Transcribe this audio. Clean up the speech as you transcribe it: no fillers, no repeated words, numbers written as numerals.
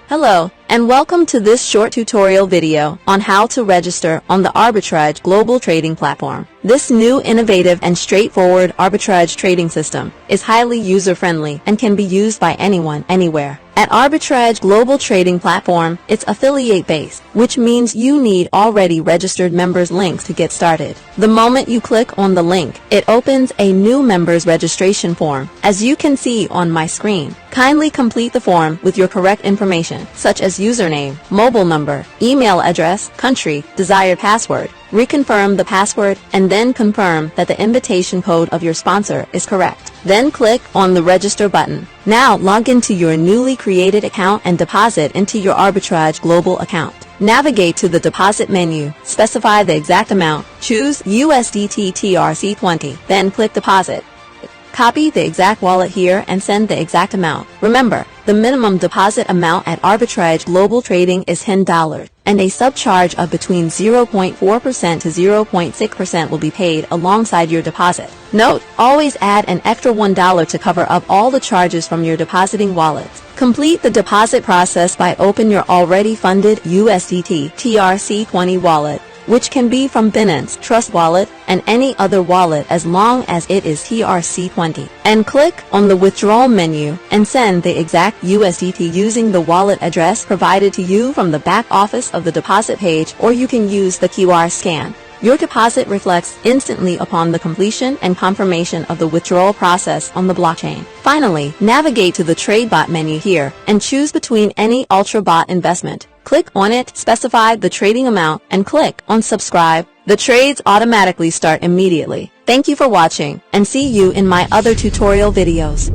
Hello, and welcome to this short tutorial video on how to register on the Arbitrage global trading platform. This new innovative and straightforward arbitrage trading system is highly user-friendly and can be used by anyone, anywhere. At Arbitrage Global Trading Platform, it's affiliate-based, which means you need already registered members' links to get started. The moment you click on the link, it opens a new members registration form, as you can see on my screen. Kindly complete the form with your correct information, such as username, mobile number, email address, country, desired password. Reconfirm the password and then confirm that the invitation code of your sponsor is correct. Then click on the register button. Now log into your newly created account and deposit into your Arbitrage Global account. Navigate to the deposit menu, specify the exact amount, choose USDT TRC20, then click deposit. Copy the exact wallet here and send the exact amount. Remember, the minimum deposit amount at Arbitrage Global Trading is $10, and a subcharge of between 0.4% to 0.6% will be paid alongside your deposit. Note, always add an extra $1 to cover up all the charges from your depositing wallets. Complete the deposit process by opening your already funded USDT TRC20 wallet, which can be from Binance, Trust Wallet, and any other wallet as long as it is TRC20. And click on the withdrawal menu and send the exact USDT using the wallet address provided to you from the back office of the deposit page, or you can use the QR scan. Your deposit reflects instantly upon the completion and confirmation of the withdrawal process on the blockchain. Finally, navigate to the TradeBot menu here and choose between any UltraBot investment. Click on it, specify the trading amount, and click on subscribe. The trades automatically start immediately. Thank you for watching, and see you in my other tutorial videos.